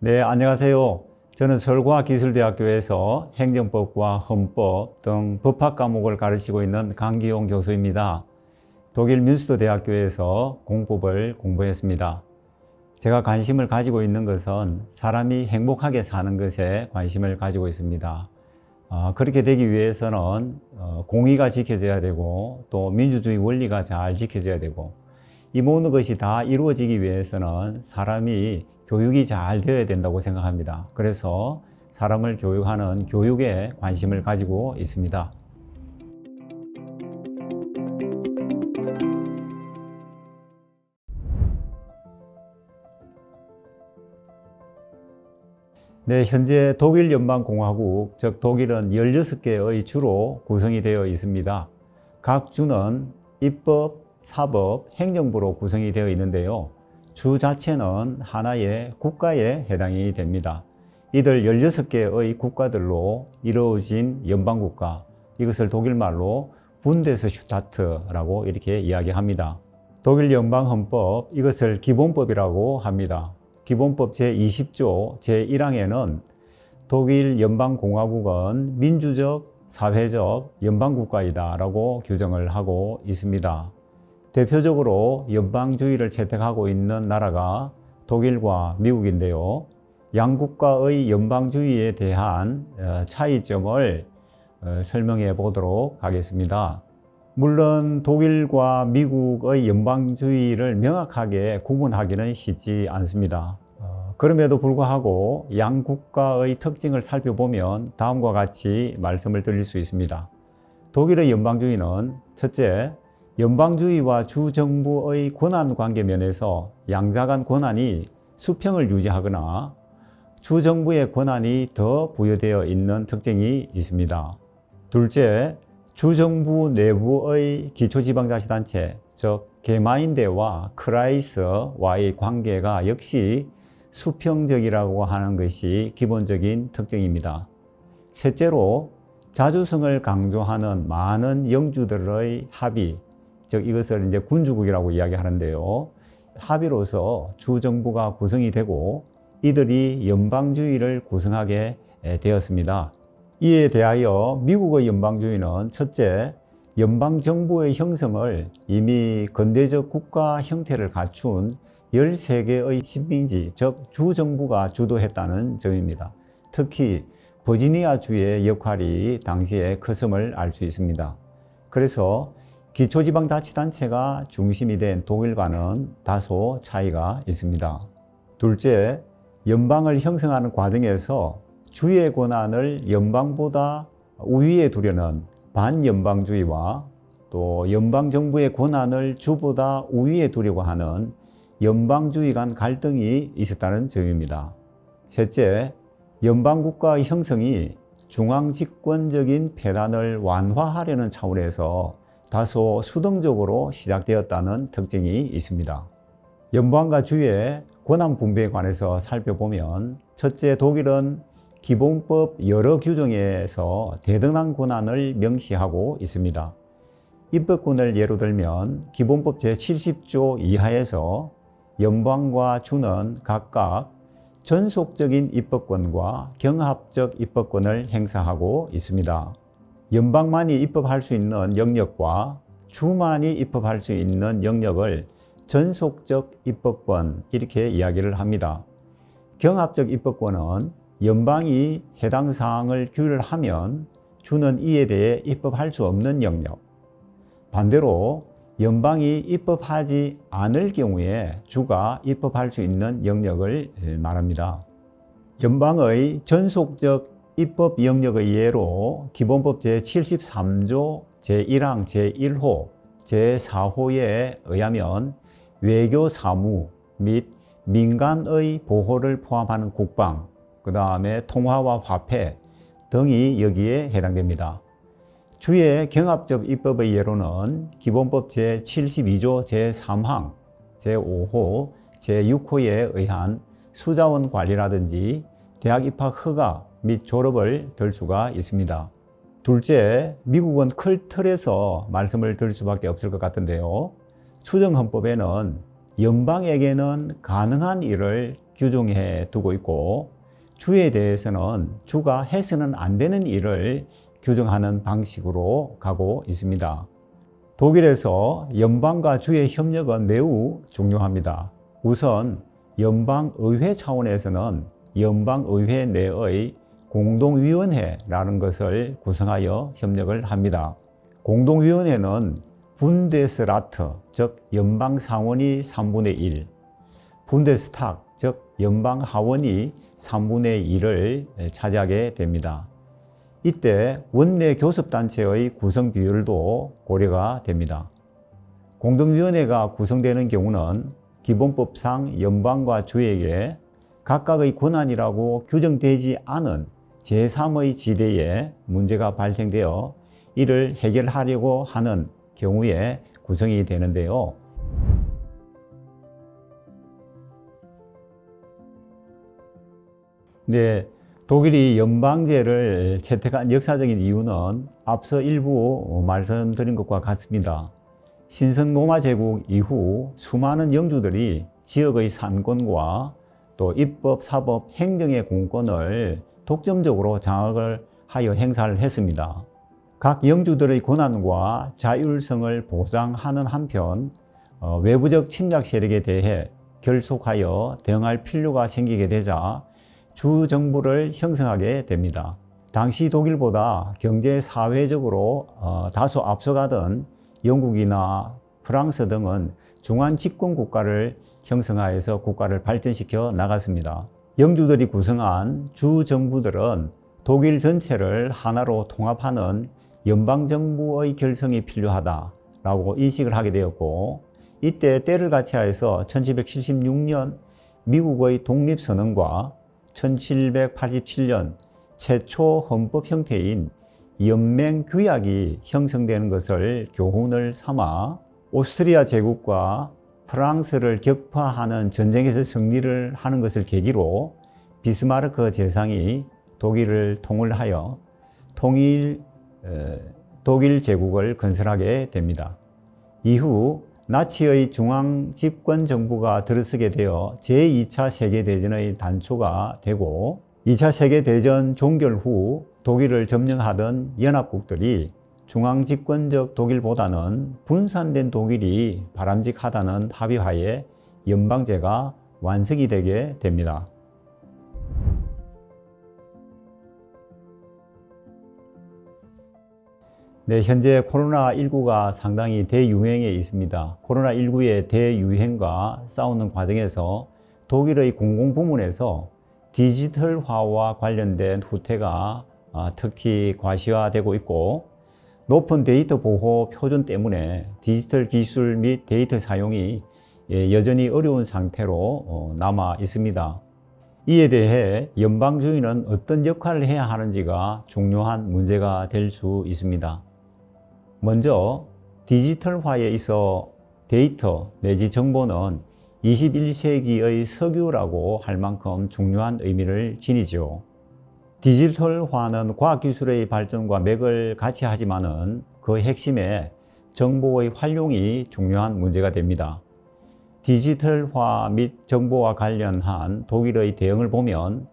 네, 안녕하세요. 저는 서울과학기술대학교에서 행정법과 헌법 등 법학 과목을 가르치고 있는 강기용 교수입니다. 독일 뮌스터 대학교에서 공법을 공부했습니다. 제가 관심을 가지고 있는 것은 사람이 행복하게 사는 것에 관심을 가지고 있습니다. 그렇게 되기 위해서는 공의가 지켜져야 되고 또 민주주의 원리가 잘 지켜져야 되고 이 모든 것이 다 이루어지기 위해서는 사람이 교육이 잘 되어야 된다고 생각합니다. 그래서 사람을 교육하는 교육에 관심을 가지고 있습니다. 네, 현재 독일 연방공화국, 즉 독일은 16개의 주로 구성이 되어 있습니다. 각 주는 입법, 사법, 행정부로 구성이 되어 있는데요. 주 자체는 하나의 국가에 해당이 됩니다. 이들 16개의 국가들로 이루어진 연방국가, 이것을 독일말로 분데스슈타트라고 이렇게 이야기합니다. 독일 연방헌법, 이것을 기본법이라고 합니다. 기본법 제20조 제1항에는 독일 연방공화국은 민주적, 사회적 연방국가이다 라고 규정을 하고 있습니다. 대표적으로 연방주의를 채택하고 있는 나라가 독일과 미국인데요. 양국가의 연방주의에 대한 차이점을 설명해 보도록 하겠습니다. 물론 독일과 미국의 연방주의를 명확하게 구분하기는 쉽지 않습니다. 그럼에도 불구하고 양 국가의 특징을 살펴보면 다음과 같이 말씀을 드릴 수 있습니다. 독일의 연방주의는 첫째, 연방주의와 주정부의 권한관계 면에서 양자 간 권한이 수평을 유지하거나 주정부의 권한이 더 부여되어 있는 특징이 있습니다. 둘째, 주정부 내부의 기초지방자치단체, 즉 게마인데와 크라이스와의 관계가 역시 수평적이라고 하는 것이 기본적인 특징입니다. 셋째로, 자주성을 강조하는 많은 영주들의 합의, 즉 이것을 이제 군주국이라고 이야기하는데요. 합의로서 주정부가 구성이 되고 이들이 연방주의를 구성하게 되었습니다. 이에 대하여 미국의 연방주의는 첫째, 연방정부의 형성을 이미 근대적 국가 형태를 갖춘 13개의 식민지, 즉 주정부가 주도했다는 점입니다. 특히 버지니아주의 역할이 당시에 컸음을 알 수 있습니다. 그래서 기초지방자치단체가 중심이 된 독일과는 다소 차이가 있습니다. 둘째, 연방을 형성하는 과정에서 주의 권한을 연방보다 우위에 두려는 반연방주의와 또 연방정부의 권한을 주보다 우위에 두려고 하는 연방주의 간 갈등이 있었다는 점입니다. 셋째, 연방국가의 형성이 중앙집권적인 폐단을 완화하려는 차원에서 다소 수동적으로 시작되었다는 특징이 있습니다. 연방과 주의 권한 분배에 관해서 살펴보면 첫째, 독일은 기본법 여러 규정에서 대등한 권한을 명시하고 있습니다. 입법권을 예로 들면 기본법 제70조 이하에서 연방과 주는 각각 전속적인 입법권과 경합적 입법권을 행사하고 있습니다. 연방만이 입법할 수 있는 영역과 주만이 입법할 수 있는 영역을 전속적 입법권 이렇게 이야기를 합니다. 경합적 입법권은 연방이 해당 사항을 규율하면 주는 이에 대해 입법할 수 없는 영역, 반대로 연방이 입법하지 않을 경우에 주가 입법할 수 있는 영역을 말합니다. 연방의 전속적 입법 영역의 예로 기본법 제73조 제1항 제1호 제4호에 의하면 외교 사무 및 민간의 보호를 포함하는 국방, 그 다음에 통화와 화폐 등이 여기에 해당됩니다. 주의 경합적 입법의 예로는 기본법 제72조 제3항, 제5호, 제6호에 의한 수자원 관리라든지 대학 입학 허가 및 졸업을 들 수가 있습니다. 둘째, 미국은 큰 틀에서 말씀을 드릴 수밖에 없을 것 같은데요. 추정헌법에는 연방에게는 가능한 일을 규정해 두고 있고, 주에 대해서는 주가 해서는 안 되는 일을 규정하는 방식으로 가고 있습니다. 독일에서 연방과 주의 협력은 매우 중요합니다. 우선 연방의회 차원에서는 연방의회 내의 공동위원회라는 것을 구성하여 협력을 합니다. 공동위원회는 분데스라트, 즉 연방상원이 3분의 1, 분데스탁, 즉 연방하원이 3분의 1을 차지하게 됩니다. 이때 원내 교섭단체의 구성 비율도 고려가 됩니다. 공동위원회가 구성되는 경우는 기본법상 연방과 주에게 각각의 권한이라고 규정되지 않은 제3의 지대에 문제가 발생되어 이를 해결하려고 하는 경우에 구성이 되는데요. 네, 독일이 연방제를 채택한 역사적인 이유는 앞서 일부 말씀드린 것과 같습니다. 신성 로마 제국 이후 수많은 영주들이 지역의 산권과 또 입법, 사법, 행정의 공권을 독점적으로 장악을 하여 행사를 했습니다. 각 영주들의 권한과 자율성을 보장하는 한편 외부적 침략 세력에 대해 결속하여 대응할 필요가 생기게 되자 주정부를 형성하게 됩니다. 당시 독일보다 경제 사회적으로 다소 앞서가던 영국이나 프랑스 등은 중앙 집권 국가를 형성하여서 국가를 발전시켜 나갔습니다. 영주들이 구성한 주정부들은 독일 전체를 하나로 통합하는 연방정부의 결성이 필요하다라고 인식을 하게 되었고, 이때 때를 같이하여서 1776년 미국의 독립선언과 1787년 최초 헌법 형태인 연맹규약이 형성되는 것을 교훈을 삼아 오스트리아 제국과 프랑스를 격파하는 전쟁에서 승리를 하는 것을 계기로 비스마르크 제상이 독일을 통일하여 독일 제국을 건설하게 됩니다. 이후 나치의 중앙 집권 정부가 들어서게 되어 제2차 세계대전의 단초가 되고, 2차 세계대전 종결 후 독일을 점령하던 연합국들이 중앙 집권적 독일보다는 분산된 독일이 바람직하다는 합의하에 연방제가 완성이 되게 됩니다. 네, 현재 코로나19가 상당히 대유행에 있습니다. 코로나19의 대유행과 싸우는 과정에서 독일의 공공부문에서 디지털화와 관련된 후퇴가 특히 과시화되고 있고, 높은 데이터 보호 표준 때문에 디지털 기술 및 데이터 사용이 여전히 어려운 상태로 남아 있습니다. 이에 대해 연방주의는 어떤 역할을 해야 하는지가 중요한 문제가 될 수 있습니다. 먼저 디지털화에 있어 데이터 내지 정보는 21세기의 석유라고 할 만큼 중요한 의미를 지니죠. 디지털화는 과학기술의 발전과 맥을 같이 하지만은 그 핵심에 정보의 활용이 중요한 문제가 됩니다. 디지털화 및 정보와 관련한 독일의 대응을 보면,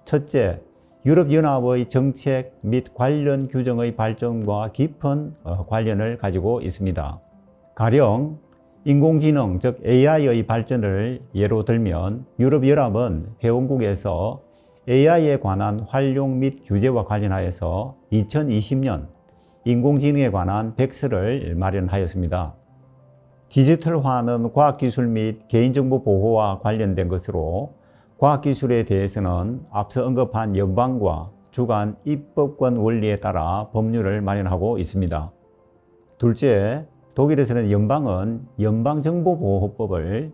첫째, 유럽연합의 정책 및 관련 규정의 발전과 깊은 관련을 가지고 있습니다. 가령 인공지능, 즉 AI의 발전을 예로 들면 유럽연합은 회원국에서 AI에 관한 활용 및 규제와 관련하여서 2020년 인공지능에 관한 백서를 마련하였습니다. 디지털화는 과학기술 및 개인정보 보호와 관련된 것으로, 과학기술에 대해서는 앞서 언급한 연방과 주간 입법권 원리에 따라 법률을 마련하고 있습니다. 둘째, 독일에서는 연방은 연방정보보호법을,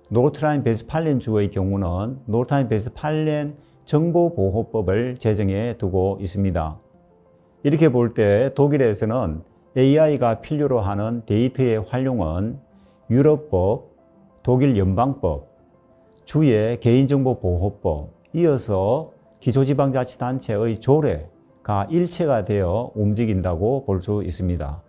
노르트라인-베스팔렌 주의 경우는 노르트라인-베스팔렌 정보보호법을 제정해 두고 있습니다. 이렇게 볼 때 독일에서는 AI가 필요로 하는 데이터의 활용은 유럽법, 독일 연방법, 주의 개인정보보호법, 이어서 기초지방자치단체의 조례가 일체가 되어 움직인다고 볼 수 있습니다.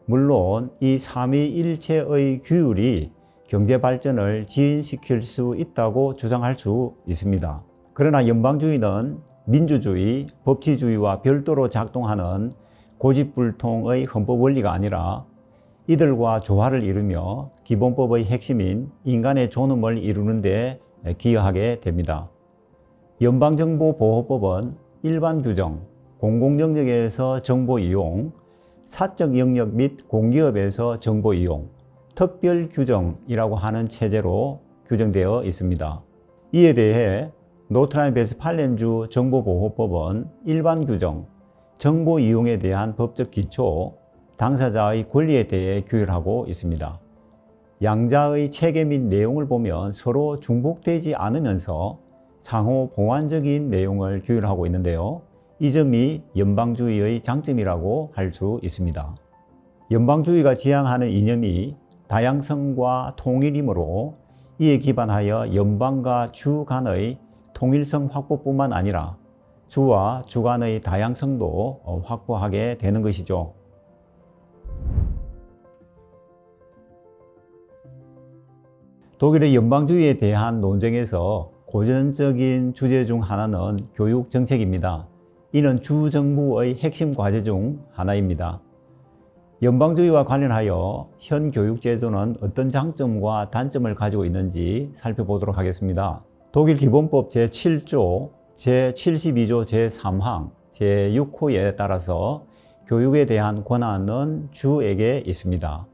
물론 이 삼위일체의 규율이 경제 발전을 지연시킬 수 있다고 주장할 수 있습니다. 그러나 연방주의는 민주주의, 법치주의와 별도로 작동하는 고집불통의 헌법 원리가 아니라 이들과 조화를 이루며 기본법의 핵심인 인간의 존엄을 이루는 데 기여하게 됩니다. 연방정보보호법은 일반 규정, 공공영역에서 정보 이용, 사적 영역 및 공기업에서 정보 이용, 특별 규정이라고 하는 체제로 규정되어 있습니다. 이에 대해 노트라인-베스팔렌주 정보보호법은 일반 규정, 정보 이용에 대한 법적 기초, 당사자의 권리에 대해 규율하고 있습니다. 양자의 체계 및 내용을 보면 서로 중복되지 않으면서 상호 보완적인 내용을 규율하고 있는데요. 이 점이 연방주의의 장점이라고 할 수 있습니다. 연방주의가 지향하는 이념이 다양성과 통일이므로 이에 기반하여 연방과 주 간의 통일성 확보뿐만 아니라 주와 주 간의 다양성도 확보하게 되는 것이죠. 독일의 연방주의에 대한 논쟁에서 고전적인 주제 중 하나는 교육 정책입니다. 이는 주정부의 핵심 과제 중 하나입니다. 연방주의와 관련하여 현 교육제도는 어떤 장점과 단점을 가지고 있는지 살펴보도록 하겠습니다. 독일 기본법 제7조, 제72조 제3항, 제6호에 따라서 교육에 대한 권한은 주에게 있습니다.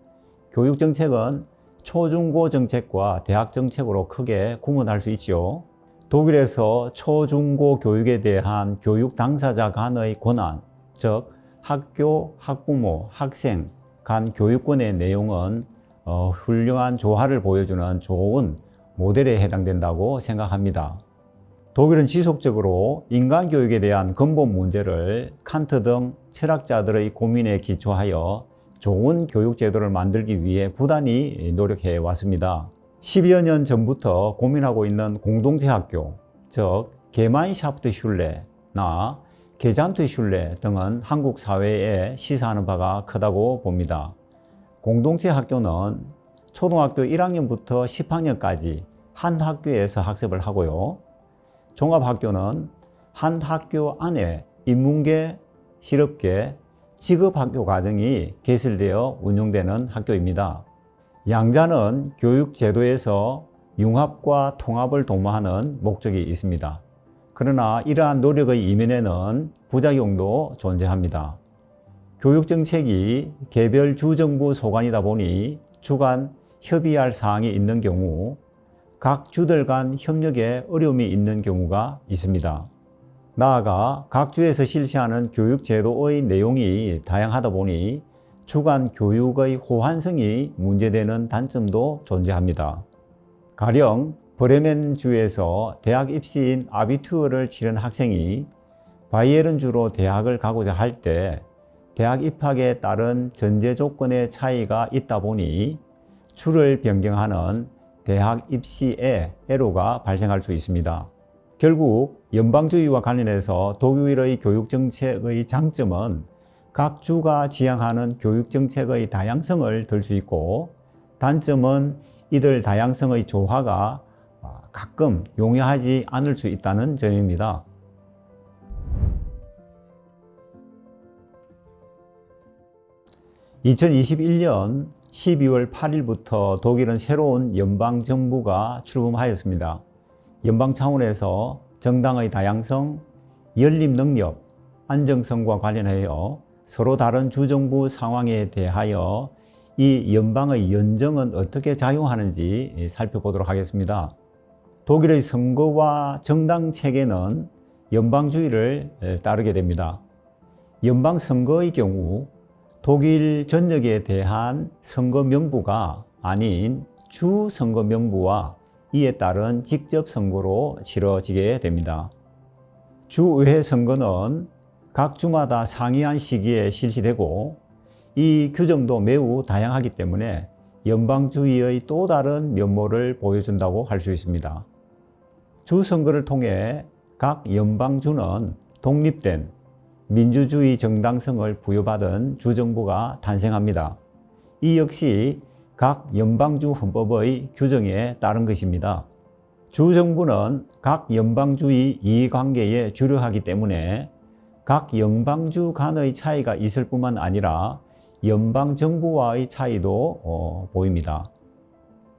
교육정책은 초중고 정책과 대학 정책으로 크게 구분할 수 있죠. 독일에서 초중고 교육에 대한 교육 당사자 간의 권한, 즉 학교, 학부모, 학생 간 교육권의 내용은 훌륭한 조화를 보여주는 좋은 모델에 해당된다고 생각합니다. 독일은 지속적으로 인간교육에 대한 근본 문제를 칸트 등 철학자들의 고민에 기초하여 좋은 교육제도를 만들기 위해 부단히 노력해 왔습니다. 10여 년 전부터 고민하고 있는 공동체 학교, 즉 게마인샤프트슐레나 게잠트슐레 등은 한국 사회에 시사하는 바가 크다고 봅니다. 공동체 학교는 초등학교 1학년부터 10학년까지 한 학교에서 학습을 하고요. 종합학교는 한 학교 안에 인문계, 실업계, 직업학교 과정이 개설되어 운영되는 학교입니다. 양자는 교육제도에서 융합과 통합을 도모하는 목적이 있습니다. 그러나 이러한 노력의 이면에는 부작용도 존재합니다. 교육정책이 개별 주정부 소관이다 보니 주간 협의할 사항이 있는 경우 각 주들 간 협력에 어려움이 있는 경우가 있습니다. 나아가 각 주에서 실시하는 교육제도의 내용이 다양하다 보니 주간 교육의 호환성이 문제되는 단점도 존재합니다. 가령 브레멘주에서 대학 입시인 아비투어를 치른 학생이 바이에른주로 대학을 가고자 할 때 대학 입학에 따른 전제 조건의 차이가 있다 보니 주를 변경하는 대학 입시에 애로가 발생할 수 있습니다. 결국 연방주의와 관련해서 독일의 교육정책의 장점은 각 주가 지향하는 교육정책의 다양성을 들 수 있고, 단점은 이들 다양성의 조화가 가끔 용이하지 않을 수 있다는 점입니다. (2021년 12월 8일부터) 독일은 새로운 연방정부가 출범하였습니다. 연방 차원에서 정당의 다양성, 연립 능력, 안정성과 관련하여 서로 다른 주정부 상황에 대하여 이 연방의 연정은 어떻게 작용하는지 살펴보도록 하겠습니다. 독일의 선거와 정당 체계는 연방주의를 따르게 됩니다. 연방 선거의 경우 독일 전역에 대한 선거 명부가 아닌 주 선거 명부와 이에 따른 직접 선거로 치러지게 됩니다. 주의회 선거는 각 주마다 상이한 시기에 실시되고 이 규정도 매우 다양하기 때문에 연방주의의 또 다른 면모를 보여준다고 할 수 있습니다. 주 선거를 통해 각 연방주는 독립된 민주주의 정당성을 부여받은 주정부가 탄생합니다. 이 역시 각 연방주 헌법의 규정에 따른 것입니다. 주정부는 각 연방주의 이해관계에 주력하기 때문에 각 연방주 간의 차이가 있을 뿐만 아니라 연방정부와의 차이도 보입니다.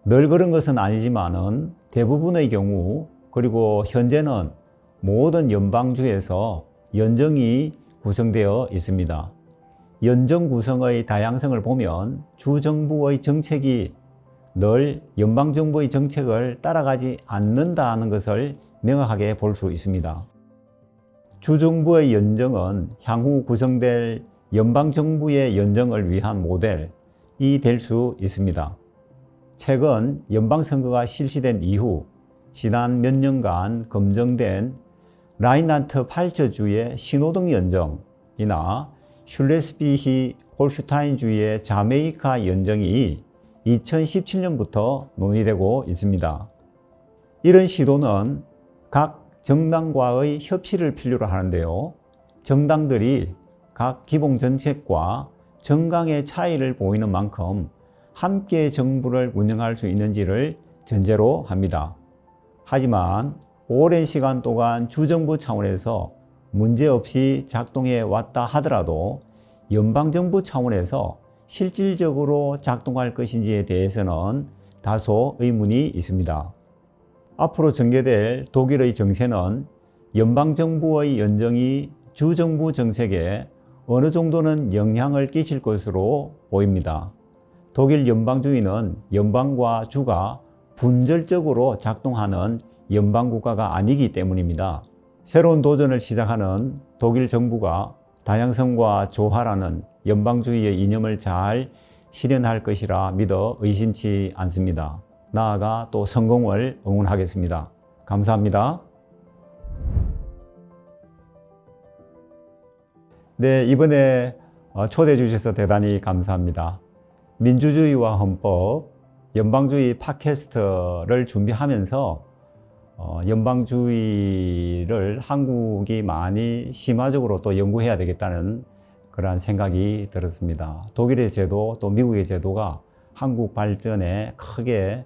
늘 그런 것은 아니지만은 대부분의 경우, 그리고 현재는 모든 연방주에서 연정이 구성되어 있습니다. 연정 구성의 다양성을 보면 주정부의 정책이 늘 연방정부의 정책을 따라가지 않는다는 것을 명확하게 볼 수 있습니다. 주정부의 연정은 향후 구성될 연방정부의 연정을 위한 모델이 될 수 있습니다. 최근 연방선거가 실시된 이후 지난 몇 년간 검증된 라인란트 8처주의 신호등 연정이나 슐레스비히 홀슈타인주의 자메이카 연정이 2017년부터 논의되고 있습니다. 이런 시도는 각 정당과의 협치를 필요로 하는데요. 정당들이 각 기본 정책과 정강의 차이를 보이는 만큼 함께 정부를 운영할 수 있는지를 전제로 합니다. 하지만 오랜 시간 동안 주정부 차원에서 문제없이 작동해 왔다 하더라도 연방정부 차원에서 실질적으로 작동할 것인지에 대해서는 다소 의문이 있습니다. 앞으로 전개될 독일의 정세는 연방정부의 연정이 주정부 정책에 어느 정도는 영향을 끼칠 것으로 보입니다. 독일 연방주의는 연방과 주가 분절적으로 작동하는 연방국가가 아니기 때문입니다. 새로운 도전을 시작하는 독일 정부가 다양성과 조화라는 연방주의의 이념을 잘 실현할 것이라 믿어 의심치 않습니다. 나아가 또 성공을 응원하겠습니다. 감사합니다. 네, 이번에 초대해 주셔서 대단히 감사합니다. 민주주의와 헌법, 연방주의 팟캐스트를 준비하면서 연방주의를 한국이 많이 심화적으로 또 연구해야 되겠다는 그러한 생각이 들었습니다. 독일의 제도 또 미국의 제도가 한국 발전에 크게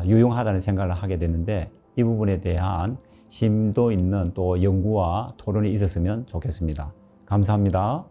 유용하다는 생각을 하게 됐는데 이 부분에 대한 심도 있는 또 연구와 토론이 있었으면 좋겠습니다. 감사합니다.